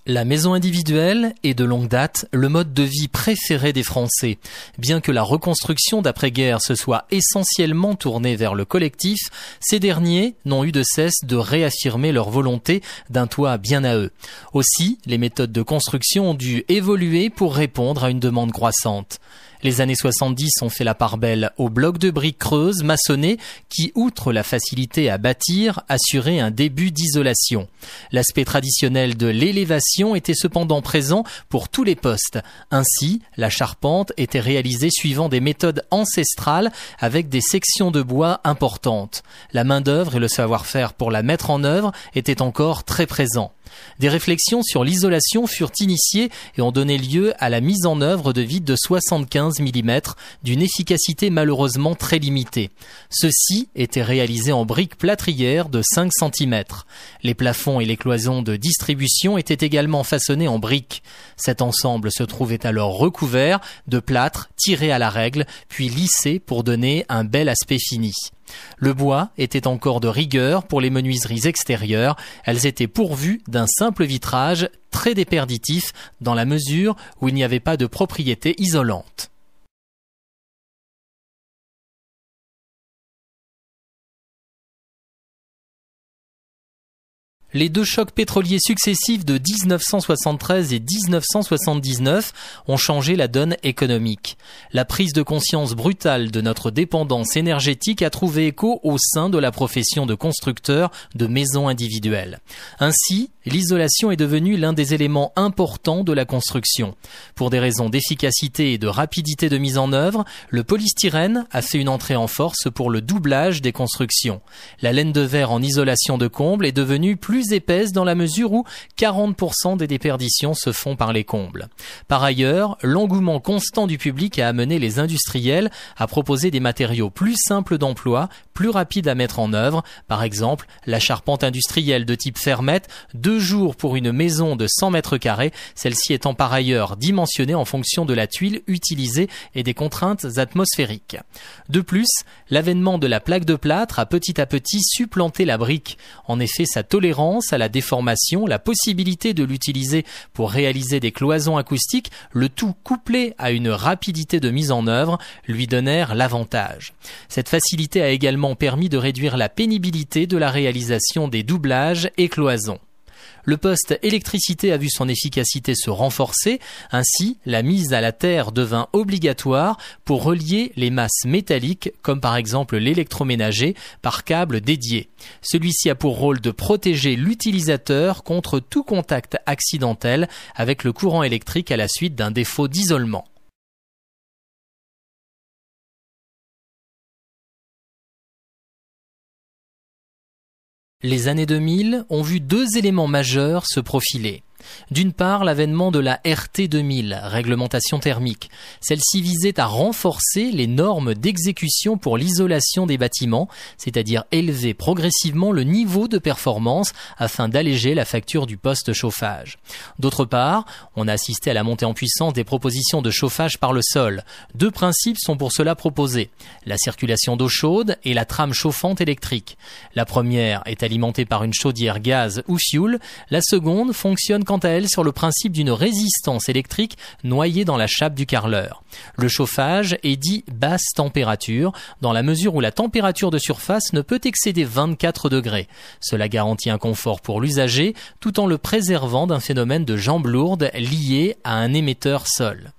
La maison individuelle est de longue date le mode de vie préféré des Français. Bien que la reconstruction d'après-guerre se soit essentiellement tournée vers le collectif, ces derniers n'ont eu de cesse de réaffirmer leur volonté d'un toit bien à eux. Aussi, les méthodes de construction ont dû évoluer pour répondre à une demande croissante. Les années 70 ont fait la part belle aux blocs de briques creuses maçonnées qui, outre la facilité à bâtir, assuraient un début d'isolation. L'aspect traditionnel de l'élévation était cependant présent pour tous les postes. Ainsi, la charpente était réalisée suivant des méthodes ancestrales avec des sections de bois importantes. La main-d'œuvre et le savoir-faire pour la mettre en œuvre étaient encore très présents. Des réflexions sur l'isolation furent initiées et ont donné lieu à la mise en œuvre de vides de 75 mm d'une efficacité malheureusement très limitée. Ceux-ci étaient réalisés en briques plâtrières de 5 cm. Les plafonds et les cloisons de distribution étaient également façonnés en briques. Cet ensemble se trouvait alors recouvert de plâtre tiré à la règle, puis lissé pour donner un bel aspect fini. Le bois était encore de rigueur pour les menuiseries extérieures. Elles étaient pourvues d'un simple vitrage très déperditif dans la mesure où il n'y avait pas de propriété isolante. Les deux chocs pétroliers successifs de 1973 et 1979 ont changé la donne économique. La prise de conscience brutale de notre dépendance énergétique a trouvé écho au sein de la profession de constructeur de maisons individuelles. Ainsi, l'isolation est devenue l'un des éléments importants de la construction. Pour des raisons d'efficacité et de rapidité de mise en œuvre, le polystyrène a fait une entrée en force pour le doublage des constructions. La laine de verre en isolation de comble est devenue plus épaisse dans la mesure où 40% des déperditions se font par les combles. Par ailleurs, l'engouement constant du public a amené les industriels à proposer des matériaux plus simples d'emploi, plus rapides à mettre en œuvre. Par exemple, la charpente industrielle de type fermette, 2 jours pour une maison de 100 mètres carrés, celle-ci étant par ailleurs dimensionnée en fonction de la tuile utilisée et des contraintes atmosphériques. De plus, l'avènement de la plaque de plâtre a petit à petit supplanté la brique. En effet, sa tolérance à la déformation, la possibilité de l'utiliser pour réaliser des cloisons acoustiques, le tout couplé à une rapidité de mise en œuvre, lui donnèrent l'avantage. Cette facilité a également permis de réduire la pénibilité de la réalisation des doublages et cloisons. Le poste électricité a vu son efficacité se renforcer, ainsi la mise à la terre devint obligatoire pour relier les masses métalliques comme par exemple l'électroménager par câble dédié. Celui-ci a pour rôle de protéger l'utilisateur contre tout contact accidentel avec le courant électrique à la suite d'un défaut d'isolement. Les années 2000 ont vu 2 éléments majeurs se profiler. D'une part, l'avènement de la RT 2000, réglementation thermique. Celle-ci visait à renforcer les normes d'exécution pour l'isolation des bâtiments, c'est-à-dire élever progressivement le niveau de performance afin d'alléger la facture du poste chauffage. D'autre part, on a assisté à la montée en puissance des propositions de chauffage par le sol. 2 principes sont pour cela proposés, la circulation d'eau chaude et la trame chauffante électrique. La première est alimentée par une chaudière gaz ou fioul, la seconde fonctionne quant à elle sur le principe d'une résistance électrique noyée dans la chape du carreleur. Le chauffage est dit basse température, dans la mesure où la température de surface ne peut excéder 24 degrés. Cela garantit un confort pour l'usager, tout en le préservant d'un phénomène de jambes lourdes lié à un émetteur sol.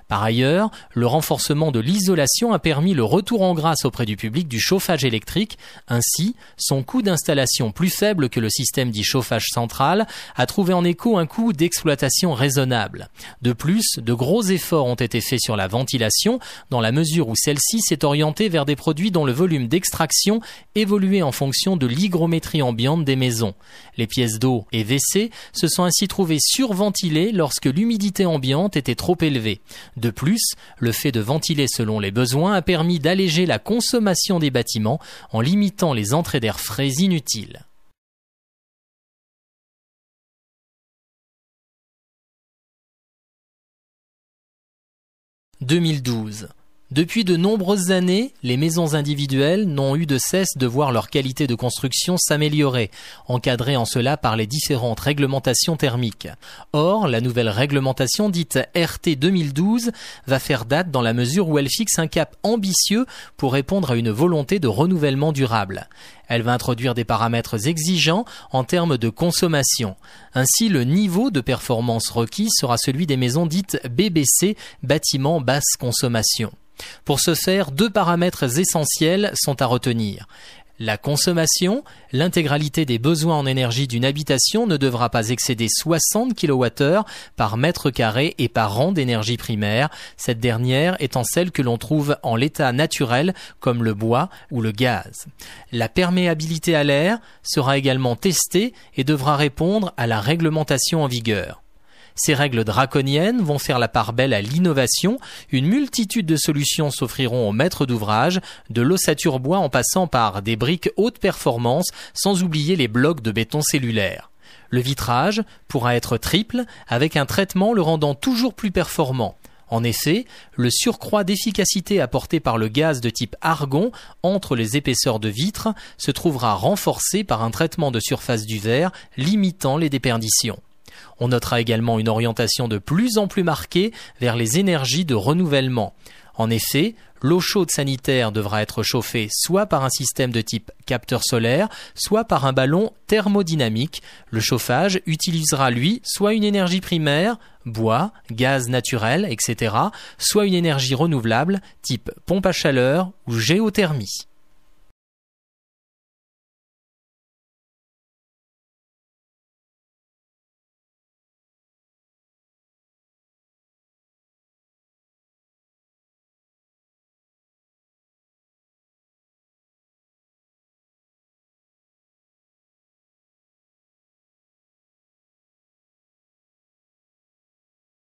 Par ailleurs, le renforcement de l'isolation a permis le retour en grâce auprès du public du chauffage électrique. Ainsi, son coût d'installation plus faible que le système dit chauffage central a trouvé en écho un coût d'exploitation raisonnable. De plus, de gros efforts ont été faits sur la ventilation, dans la mesure où celle-ci s'est orientée vers des produits dont le volume d'extraction évoluait en fonction de l'hygrométrie ambiante des maisons. Les pièces d'eau et WC se sont ainsi trouvées surventilées lorsque l'humidité ambiante était trop élevée. De plus, le fait de ventiler selon les besoins a permis d'alléger la consommation des bâtiments en limitant les entrées d'air frais inutiles. « 2012. Depuis de nombreuses années, les maisons individuelles n'ont eu de cesse de voir leur qualité de construction s'améliorer, encadrée en cela par les différentes réglementations thermiques. Or, la nouvelle réglementation dite RT 2012 va faire date dans la mesure où elle fixe un cap ambitieux pour répondre à une volonté de renouvellement durable. Elle va introduire des paramètres exigeants en termes de consommation. Ainsi, le niveau de performance requis sera celui des maisons dites BBC, bâtiments basse consommation. Pour ce faire, 2 paramètres essentiels sont à retenir. La consommation, l'intégralité des besoins en énergie d'une habitation ne devra pas excéder 60 kWh par mètre carré et par an d'énergie primaire, cette dernière étant celle que l'on trouve en l'état naturel comme le bois ou le gaz. La perméabilité à l'air sera également testée et devra répondre à la réglementation en vigueur. Ces règles draconiennes vont faire la part belle à l'innovation. Une multitude de solutions s'offriront aux maîtres d'ouvrage, de l'ossature bois en passant par des briques haute performance, sans oublier les blocs de béton cellulaire. Le vitrage pourra être triple, avec un traitement le rendant toujours plus performant. En effet, le surcroît d'efficacité apporté par le gaz de type argon entre les épaisseurs de vitre se trouvera renforcé par un traitement de surface du verre limitant les déperditions. On notera également une orientation de plus en plus marquée vers les énergies de renouvellement. En effet, l'eau chaude sanitaire devra être chauffée soit par un système de type capteur solaire, soit par un ballon thermodynamique. Le chauffage utilisera, lui, soit une énergie primaire, bois, gaz naturel, etc., soit une énergie renouvelable, type pompe à chaleur ou géothermie.